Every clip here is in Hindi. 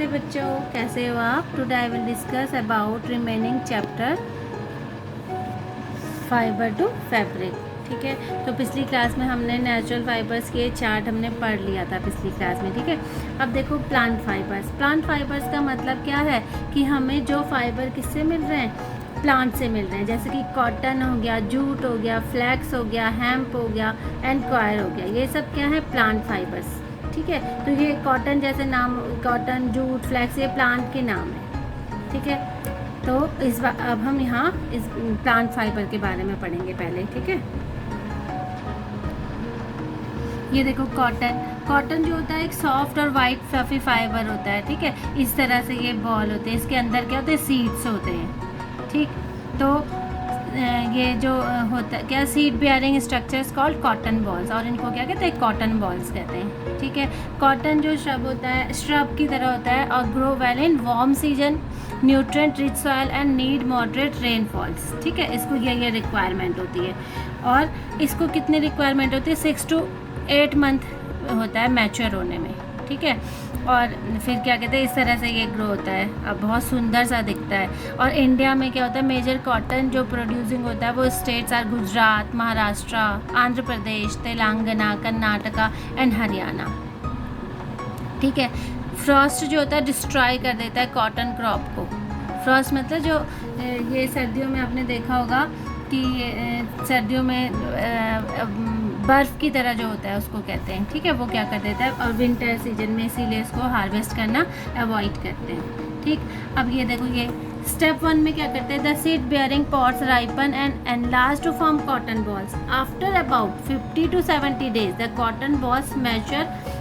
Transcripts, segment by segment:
बच्चों, कैसे हो आप? Today I will discuss about remaining chapter fibre to fabric. ठीक है, तो पिछली क्लास में हमने नेचुरल फाइबर्स के चार्ट हमने पढ़ लिया था पिछली क्लास में। ठीक है, अब देखो प्लांट फाइबर्स। प्लांट फाइबर्स का मतलब क्या है कि हमें जो फाइबर किससे मिल रहे हैं, प्लांट से मिल रहे हैं। जैसे कि कॉटन हो गया, जूट हो गया, फ्लैक्स हो गया, हेम्प हो गया एंड कॉयर हो गया, ये सब क्या है, प्लांट फाइबर्स। ठीक है, तो ये कॉटन जैसे नाम, कॉटन, जूट, फ्लैक्स, ये प्लांट के नाम है। ठीक है, तो इस बार अब हम यहाँ इस प्लांट फाइबर के बारे में पढ़ेंगे पहले। ठीक है, ये देखो कॉटन। कॉटन जो होता है एक सॉफ्ट और वाइट फ्लफी फाइबर होता है। ठीक है, इस तरह से ये बॉल होते हैं, इसके अंदर क्या होते हैं, सीड्स होते हैं। ठीक, तो ये जो होता है क्या, seed bearing structures called cotton balls, और इनको क्या कहते हैं, कॉटन बॉल्स कहते हैं। ठीक है, कॉटन जो श्रब होता है, श्रब की तरह होता है और grow well in warm season, nutrient rich soil and need moderate rainfalls. ठीक है, इसको ये रिक्वायरमेंट होती है। और इसको कितनी रिक्वायरमेंट होती है, 6 to 8 मंथ होता है मैच्योर होने में। ठीक है, और फिर क्या कहते हैं, इस तरह से ये ग्रो होता है। अब बहुत सुंदर सा दिखता है। और इंडिया में क्या होता है, मेजर कॉटन जो प्रोड्यूसिंग होता है वो states are Gujarat, Maharashtra, Andhra Pradesh, Telangana, Karnataka and Haryana. ठीक है, फ्रॉस्ट जो होता है डिस्ट्रॉय कर देता है कॉटन क्रॉप को। फ्रॉस्ट मतलब जो ये सर्दियों में आपने देखा होगा कि सर्दियों में बर्फ़ की तरह जो होता है उसको कहते हैं। ठीक है, वो क्या कर देता है, और विंटर सीजन में इसीलिए इसको हार्वेस्ट करना अवॉइड करते हैं। ठीक, अब ये देखो, ये स्टेप 1 में क्या करते हैं, the seed bearing pods ripen and enlarge to form cotton balls. After about 50 to 70 days the cotton balls mature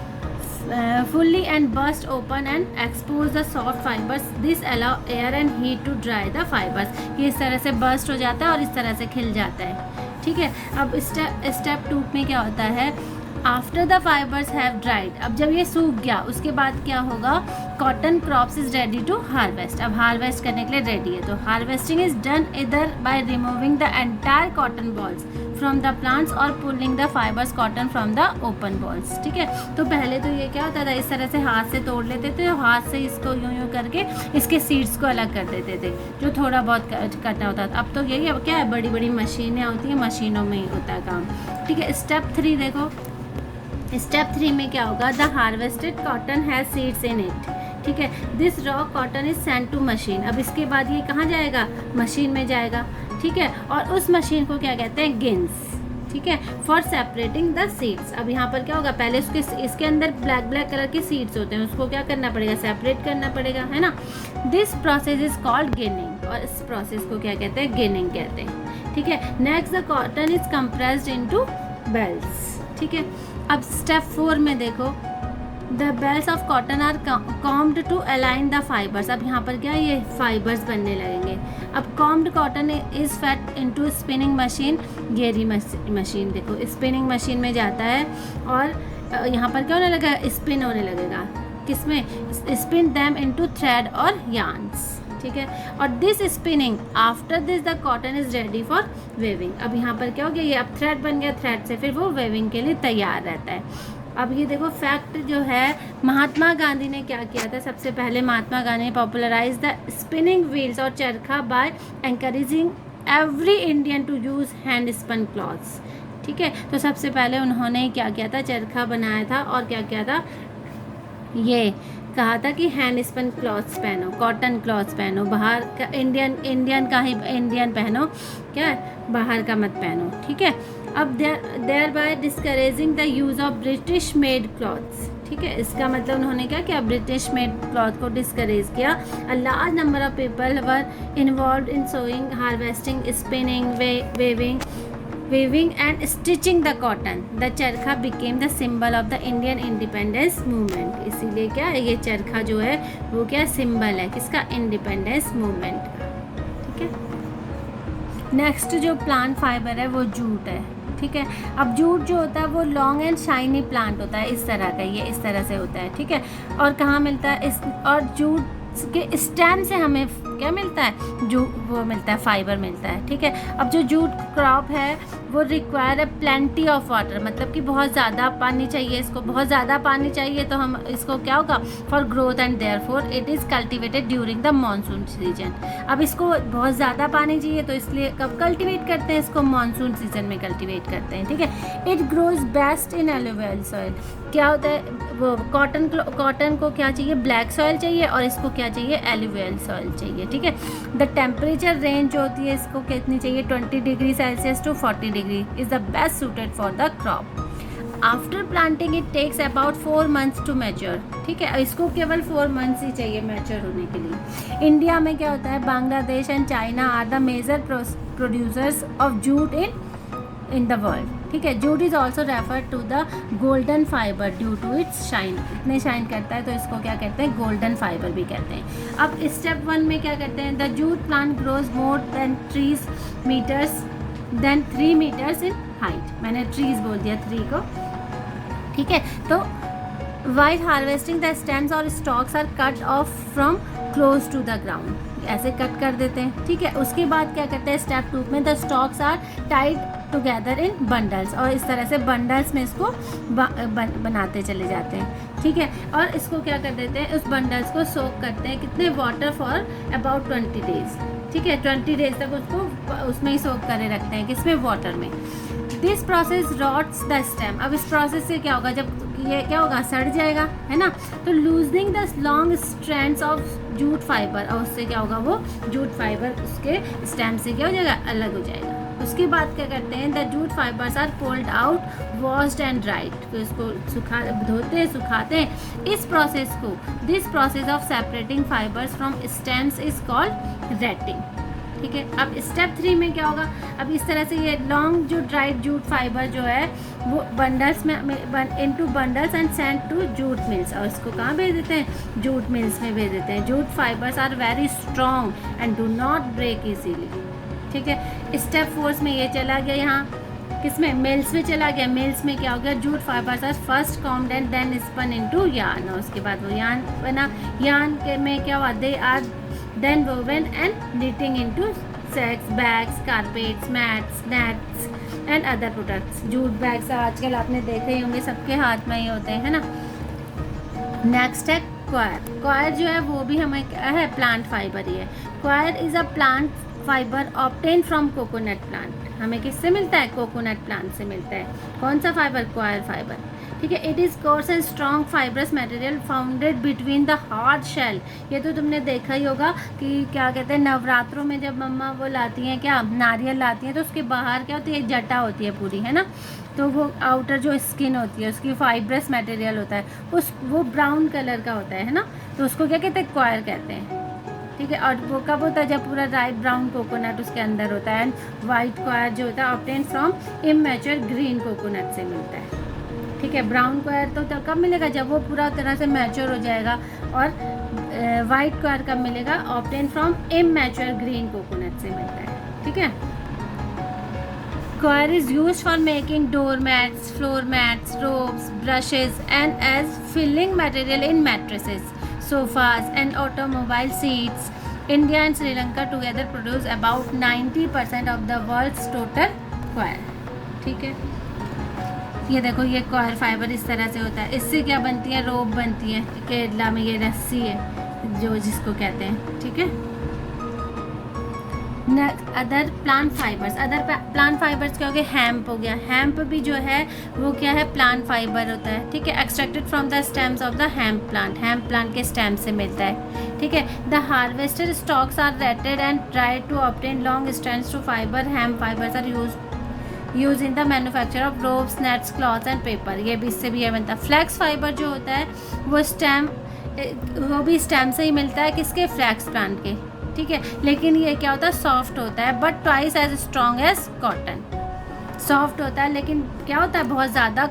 fully and burst open and expose the soft fibers. This allow air and heat to dry the fibers. ये इस तरह से burst हो जाता है और इस तरह से खिल जाता है। ठीक है, अब स्टेप 2 में क्या होता है, after the fibres have dried. अब जब ये सूख गया उसके बाद क्या होगा, cotton crops is ready to harvest. अब हार्वेस्ट करने के लिए रेडी है। तो हार्वेस्टिंग इज डन इधर by removing the entire cotton balls from the plants और pulling the fibres cotton from the open balls. ठीक है, तो पहले तो ये क्या होता था, इस तरह से हाथ से तोड़ लेते थे, हाथ से इसको यूं यूं करके इसके सीड्स को अलग कर देते थे, जो थोड़ा बहुत करना होता था। अब तो यही, अब क्या है, बड़ी बड़ी मशीनें होती हैं, मशीनों में ही होता है काम। ठीक है, स्टेप 3 देखो, स्टेप 3 में क्या होगा, the harvested cotton has seeds in it. ठीक है, this raw cotton is send to machine. अब इसके बाद ये कहाँ जाएगा, मशीन में जाएगा। ठीक है, और उस मशीन को क्या कहते हैं, गिन्स। ठीक है, फॉर सेपरेटिंग द सीड्स। अब यहाँ पर क्या होगा, पहले इसके अंदर ब्लैक कलर के सीड्स होते हैं, उसको क्या करना पड़ेगा, सेपरेट करना पड़ेगा, है ना। This process is called ginning, और इस प्रोसेस को क्या कहते हैं, गिनिंग कहते हैं। ठीक है, next the cotton is compressed into bales. ठीक है, अब स्टेप 4 में देखो, the bales of cotton are combed to align the fibres. अब यहाँ पर क्या, ये फाइबर्स बनने लगेंगे। अब combed cotton is fed into spinning machine. गेरी मशीन देखो, स्पिनिंग मशीन में जाता है और यहाँ पर क्या होने लगा, स्पिन होने लगेगा। किसमें, स्पिन दैम इनटू थ्रेड और यार्न्स। ठीक है, और this spinning after this the cotton is ready for weaving. अब यहाँ पर क्या हो गया, ये अब थ्रेड बन गया, थ्रेड से फिर वो वेविंग के लिए तैयार रहता है। अब ये देखो फैक्ट जो है, महात्मा गांधी ने क्या किया था, सबसे पहले महात्मा गांधी ने पॉपुलराइज द स्पिनिंग व्हील्स और charkha by encouraging every Indian to use hand spun clothes. ठीक है, तो सबसे पहले उन्होंने क्या किया था, चरखा बनाया था, और क्या किया था, ये कहा था कि हैंड स्पन क्लॉथ्स पहनो, कॉटन क्लॉथ्स पहनो, बाहर का इंडियन का ही इंडियन पहनो, क्या बाहर का मत पहनो। ठीक है, अब thereby discouraging the use of British made clothes. ठीक है, इसका मतलब उन्होंने क्या किया, ब्रिटिश मेड क्लॉथ को डिस्करेज किया। A large number of people were involve in sowing, harvesting, spinning, weaving and stitching the cotton. The चरखा became the symbol of the Indian independence movement. इसीलिए क्या है, ये चरखा जो है वो क्या सिंबल है, किसका, इंडिपेंडेंस मूवमेंट का। ठीक है, नेक्स्ट जो प्लांट फाइबर है वो जूट है। ठीक है, अब जूट जो होता है वो लॉन्ग एंड शाइनी प्लांट होता है, इस तरह का, ये इस तरह से होता है। ठीक है, और कहाँ मिलता है, और जूट के स्टेम से हमें क्या मिलता है, जो वो मिलता है, फाइबर मिलता है। ठीक है, अब जो जूट क्रॉप है वो रिक्वायर है प्लेंटी ऑफ वाटर, मतलब कि बहुत ज़्यादा पानी चाहिए इसको, बहुत ज़्यादा पानी चाहिए तो हम इसको क्या होगा, for growth, and therefore it is cultivated during the monsoon season. अब इसको बहुत ज़्यादा पानी चाहिए तो इसलिए कब कल्टिवेट करते हैं इसको, मानसून सीजन में कल्टिवेट करते हैं, ठीक है। It grows best in alluvial soil. क्या होता है वो कॉटन को क्या चाहिए, ब्लैक सॉइल चाहिए, और इसको क्या चाहिए, एलुवियल सॉइल चाहिए, ठीक है। द टेम्परेचर रेंज जो होती है इसको कितनी चाहिए, 20 degree Celsius to 40 degree is the best suited for the crop. After planting it takes about 4 months to mature, ठीक है। इसको केवल 4 मंथ्स ही चाहिए मैच्योर होने के लिए। इंडिया में क्या होता है, Bangladesh and China are the major producers of jute in the world, ठीक है। Jute is also refer to the golden fibre due to its shine, इतने शाइन करता है तो इसको क्या कहते हैं, गोल्डन फाइबर भी कहते हैं। अब स्टेप 1 में क्या कहते हैं, the jute plant grows more than 3 metres in height, मैंने ट्रीज बोल दिया 3 को, ठीक है। तो वाइल हार्वेस्टिंग द स्टेम्स और stalks are cut off from close to the ground, ऐसे कट कर देते हैं, ठीक है। उसके बाद क्या करते हैं, स्टेप 2 में the stalks are tied together in bundles, और इस तरह से बंडल्स में इसको बनाते चले जाते हैं, ठीक है। और इसको क्या कर देते हैं, उस बंडल्स को सोक करते हैं कितने, वाटर फॉर अबाउट 20 डेज, ठीक है। 20 डेज तक उसको उसमें ही सोक करे रखते हैं, किसमें, वाटर में। This process rots the stem. अब इस प्रोसेस से क्या होगा, जब ये क्या होगा, सड़ जाएगा, है ना, तो loosening the long strands of jute fibre, और उससे क्या होगा, वो जूट फाइबर उसके स्टेम से क्या हो जाएगा, अलग हो जाएगा। उसके बाद क्या करते हैं, the jute fibres are pulled out, washed and dried, तो इसको धोते हैं, सुखाते हैं। This process of separating fibres from stems is called retting, ठीक है। अब स्टेप 3 में क्या होगा, अब इस तरह से ये लॉन्ग जो ड्राइड जूट फाइबर जो है वो बंडल्स में into bundles and send to jute mills, और इसको कहाँ भेज देते हैं, जूट मिल्स में भेज देते हैं। Jute fibres are very strong and do not break easily, ठीक है। स्टेप 4 में ये चला गया, यहाँ किसमें, मिल्स में चला गया। मिल्स में क्या हो गया, jute fibres are first combed and then spun into yarn, और उसके बाद वो यार्न बना। यार्न के में क्या हुआ, they are then woven and knitting into sacks, bags, carpets, mats, nets and other products। Jute bags आजकल आपने देखे ही होंगे, सबके हाथ में ही होते हैं, है ना। नेक्स्ट है क्वायर। क्वायर जो है वो भी हमें क्या है, प्लांट फाइबर ही है। Coir is a plant fibre obtain from coconut plant. हमें किससे मिलता है, कोकोनट प्लांट से मिलता है। कौन सा फाइबर, क्वायर फाइबर, ठीक है। It is coarse and strong fibrous material founded between the hard shell. ये तो तुमने देखा ही होगा कि क्या कहते हैं, नवरात्रों में जब मम्मा वो लाती हैं क्या, नारियल लाती हैं, तो उसके बाहर क्या होती है, जटा होती है पूरी, है ना। तो वो आउटर जो स्किन होती है उसकी फाइबरस मटेरियल होता है, वो ब्राउन कलर का होता है ना, तो उसको क्या कहते हैं, क्वायर कहते हैं, ठीक है। और वो कब होता है, जब पूरा राइट ब्राउन कोकोनट उसके अंदर होता है। एंड वाइट क्वायर जो होता है obtain from immature green coconut से मिलता है, ठीक है। ब्राउन क्वायर तो कब मिलेगा, जब वो पूरा तरह से मैच्योर हो जाएगा। और वाइट क्वायर कब मिलेगा, obtain from immature green coconut से मिलता है, ठीक है। Coir is used for making door mats, floor mats, ropes, brushes and as filling material in mattresses, sofas and automobile seats. India and Sri Lanka together produce about 90% of the world's total coir, ठीक है। ये देखो, ये कॉयर फाइबर इस तरह से होता है। इससे क्या बनती है, रोब बनती है। केरला में ये रस्सी है जो जिसको कहते हैं, ठीक है। अदर प्लांट फाइबर्स क्या हो गया, हेम्प हो गया। हेम्प भी जो है वो क्या है, प्लांट फाइबर होता है, ठीक है। Extracted from the stems of the hemp plant के स्टेम से मिलता है, ठीक है। The harvested stalks are retted and dried to obtain long strands to fibre. Hemp fibres are use in the manufacture of ropes, nets, cloth and paper. ये भी इससे भी ये बनता है। फ्लैक्स फाइबर जो होता है वो भी स्टेम से ही मिलता है, किसके, फ्लैक्स प्लांट के, ठीक है। लेकिन ये क्या होता है, सॉफ्ट होता है, but twice as strong as cotton. Soft होता है लेकिन क्या होता है, बहुत ज़्यादा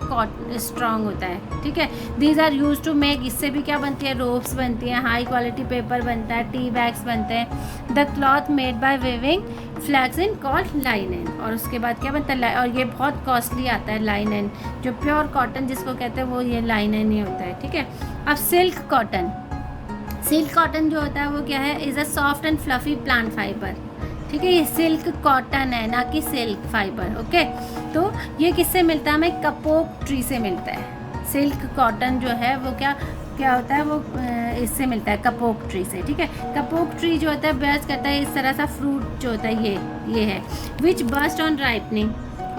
स्ट्रॉन्ग होता है, ठीक है। These are use to make, इससे भी क्या बनती है, रोप्स बनती हैं, हाई क्वालिटी पेपर बनता है, टी बैग्स बनते हैं। The cloth made by weaving flax in called linen. और उसके बाद क्या बनता है, और ये बहुत कॉस्टली आता है लाइनेन, जो प्योर कॉटन जिसको कहते हैं वो ये लाइनेन ही होता है, ठीक है। अब सिल्क कॉटन जो होता है वो क्या है, is a soft and fluffy plant fibre, ठीक है। ये सिल्क कॉटन है, ना कि सिल्क फाइबर। ओके, तो ये किससे मिलता है हमें? कपोक ट्री से मिलता है। सिल्क कॉटन जो है वो क्या होता है, वो इससे मिलता है कपोक ट्री से। ठीक है, कपोक ट्री जो होता है बेस्ट करता है इस तरह सा फ्रूट जो होता है ये है विच बस्ट ऑन राइपनिंग,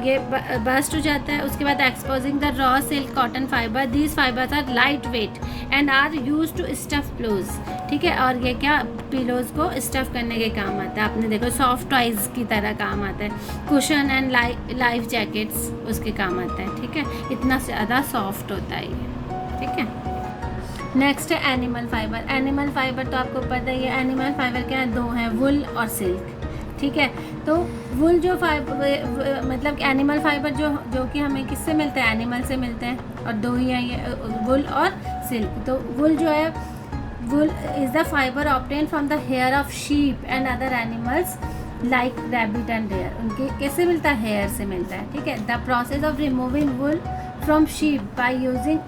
ये बस्ट हो जाता है। उसके बाद exposing the raw silk cotton fibre, these fibres are lightweight and are use to stuff pillows. ठीक है, और ये क्या पिलोज को स्टफ करने के काम आता है। आपने देखो सॉफ्ट टॉयज की तरह काम आता है। कुशन एंड लाइफ जैकेट्स उसके काम आता है। ठीक है, इतना ज़्यादा सॉफ्ट होता है ये। ठीक है, नेक्स्ट है एनिमल फाइबर। एनिमल फाइबर तो आपको पता ही है, एनिमल फाइबर क्या है? दो हैं, वुल और सिल्क। ठीक है, तो वुल जो फाइबर मतलब एनिमल फाइबर जो कि हमें किससे मिलते हैं? एनिमल से मिलते हैं, और दो ही हैं ये, वुल और सिल्क। तो वुल जो है, wool is the fibre obtain from the hair of sheep and other animals like rabbit and deer. उनके कैसे मिलता है? हेयर से मिलता है। ठीक है, the process of removing wool from sheep by using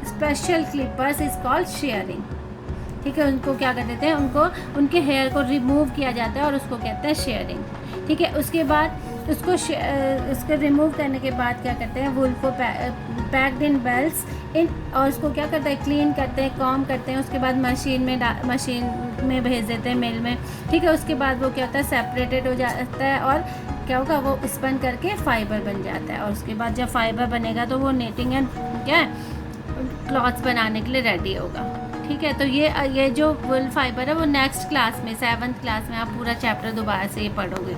special clippers is called shearing. ठीक है, उनको क्या कर देते हैं? उनको उनके हेयर को रिमूव किया जाता है और उसको कहते हैं शेयरिंग। ठीक है, उसके बाद उसको रिमूव करने के बाद क्या करते हैं? वुल को पैक्ड इन बेल्स इन, और उसको क्या करते हैं? क्लीन करते हैं, कॉम करते हैं। उसके बाद मशीन में भेज देते हैं, मिल में। ठीक है, उसके बाद वो क्या होता है? सेपरेटेड हो जाता है और क्या होगा? वो स्पन करके फाइबर बन जाता है। और उसके बाद जब फाइबर बनेगा तो वो नेटिंग एंड क्या है, क्लॉथ्स बनाने के लिए रेडी होगा। ठीक है, तो ये जो वुल फाइबर है वो नेक्स्ट क्लास में 7th क्लास में आप पूरा चैप्टर दोबारा से ये पढ़ोगे,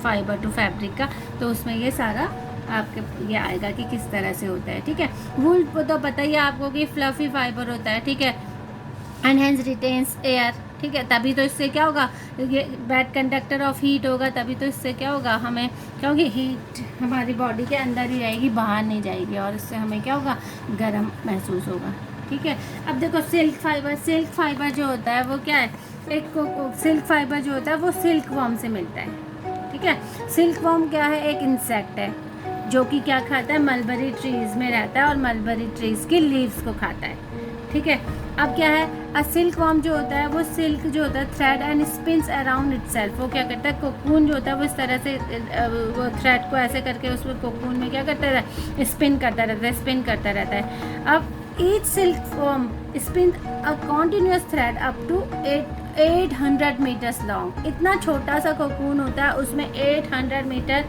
फाइबर टू फैब्रिक का। तो उसमें ये सारा आपके ये आएगा कि किस तरह से होता है। ठीक है, वुल को तो पता ही है आपको कि फ्लफी फाइबर होता है। ठीक है, एंड हेंस रिटेन्स एयर। ठीक है, तभी तो इससे क्या होगा? ये बैड कंडक्टर ऑफ हीट होगा, तभी तो इससे क्या होगा? हमें क्या होगी? हीट हमारी बॉडी के अंदर ही रहेगी, बाहर नहीं जाएगी, और इससे हमें क्या होगा? गर्म महसूस होगा। ठीक है, अब देखो सिल्क फाइबर जो होता है वो क्या है? सिल्क फाइबर जो होता है वो सिल्क वॉर्म से मिलता है। ठीक है, सिल्क वॉर्म क्या है? एक इंसेक्ट है जो कि क्या खाता है? मलबरी ट्रीज़ में रहता है और मलबरी ट्रीज़ की लीव्स को खाता है। ठीक है, अब क्या है? सिल्क वॉर्म जो होता है वो सिल्क जो होता है thread and spins around itself. वो क्या करता है? कोकून जो होता है वो इस तरह से वो थ्रेड को ऐसे करके उसमें कोकून में क्या करता रहता है? स्पिन करता रहता है। अब each silkworm spins a continuous thread up to 800 meters long। इतना छोटा सा कोकून होता है, उसमें 800 मीटर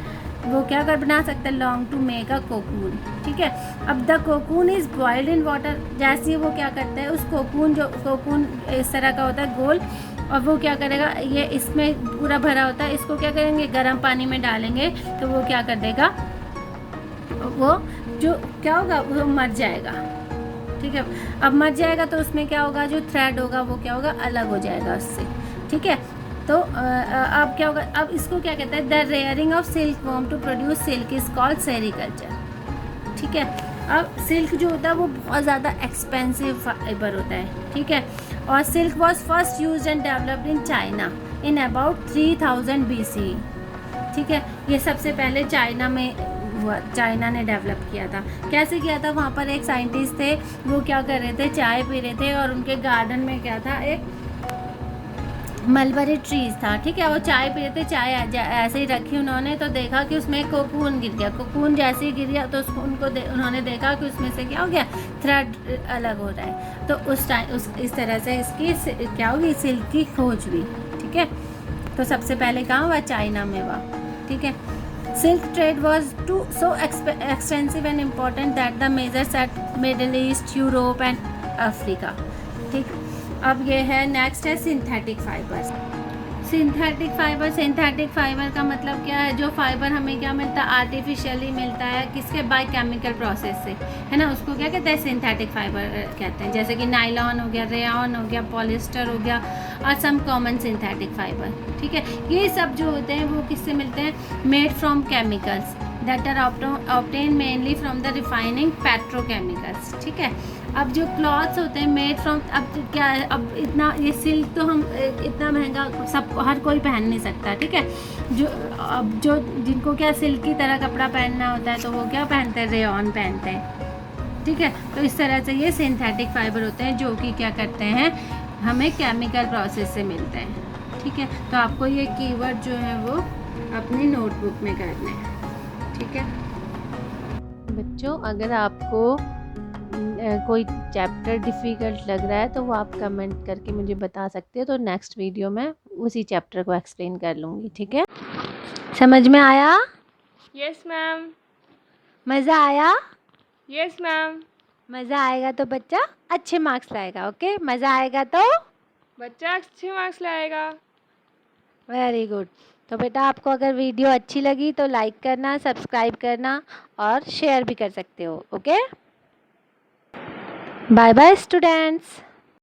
वो क्या कर बना सकता है? Long to make a cocoon. ठीक है, अब the cocoon is boiled in water. जैसे वो क्या करता है? उस कोकून इस तरह का होता है गोल, और वो क्या करेगा? ये इसमें पूरा भरा होता है, इसको क्या करेंगे? गर्म पानी में डालेंगे तो वो क्या कर देगा? वो जो क्या होगा? वो मर जाएगा। ठीक है, अब मर जाएगा तो उसमें क्या होगा? जो थ्रेड होगा वो क्या होगा? अलग हो जाएगा उससे। ठीक है, तो अब क्या होगा? अब इसको क्या कहते हैं? The rearing of silk worm to produce silk is called sericulture. ठीक है, अब सिल्क जो होता है वो बहुत ज़्यादा एक्सपेंसिव फाइबर होता है। ठीक है, और silk was first use and developed in China in about 3000 BC। ठीक है, ये सबसे पहले चाइना ने डेवलप किया था। कैसे किया था? वहाँ पर एक साइंटिस्ट थे, वो क्या कर रहे थे? चाय पी रहे थे, और उनके गार्डन में क्या था? एक मलबरी ट्रीज था। ठीक है, वो चाय पी रहे थे, चाय ऐसे ही रखी उन्होंने, तो देखा कि उसमें एक कोकून गिर गया। कोकून जैसे ही गिर गया तो उन्होंने देखा कि उसमें से क्या हो गया? थ्रेड अलग हो रहा है। तो उस टाइम इस तरह से इसकी क्या होगी? सिल्क की खोज हुई। ठीक है, तो सबसे पहले कहाँ हुआ? चाइना में हुआ। ठीक है, Silk trade was so extensive and important that the measures at Middle East, Europe and Africa। ठीक, अब ये है नेक्स्ट है सिंथेटिक फाइबर। सिंथेटिक फाइबर का मतलब क्या है? जो फाइबर हमें क्या मिलता है? आर्टिफिशियली मिलता है। किसके? बाय केमिकल प्रोसेस से, है ना? उसको क्या कहते हैं? सिंथेटिक फाइबर कहते हैं। जैसे कि नायलॉन हो गया, रेयॉन हो गया, पॉलिस्टर हो गया, और सम कॉमन सिंथेटिक फाइबर। ठीक है, ये सब जो होते हैं वो किससे मिलते हैं? Made from chemicals that are obtain mainly from the refining petrochemicals. ठीक है, अब जो क्लॉथ्स होते हैं मेड फ्रॉम, अब क्या है? अब इतना ये सिल्क तो हम इतना महंगा सब हर कोई पहन नहीं सकता। ठीक है, जो जिनको क्या सिल्क की तरह कपड़ा पहनना होता है तो वो क्या पहनते हैं? रेयॉन पहनते हैं। ठीक है, तो इस तरह से ये सिंथेटिक फाइबर होते हैं जो कि क्या करते हैं? हमें केमिकल प्रोसेस से मिलते हैं। ठीक है। तो आपको ये कीवर्ड जो है वो अपनी नोटबुक में करने हैं, ठीक है बच्चों। अगर आपको कोई चैप्टर डिफ़िकल्ट लग रहा है तो वो आप कमेंट करके मुझे बता सकते हो, तो नेक्स्ट वीडियो में उसी चैप्टर को एक्सप्लेन कर लूँगी, ठीक है। समझ में आया? Yes ma'am. मज़ा आया? Yes ma'am. मज़ा आएगा तो बच्चा अच्छे मार्क्स लाएगा, ओके। मज़ा आएगा तो बच्चा अच्छे मार्क्स लाएगा। Very good. तो बेटा आपको अगर वीडियो अच्छी लगी तो लाइक करना, सब्सक्राइब करना और शेयर भी कर सकते हो, ओके। Bye bye students.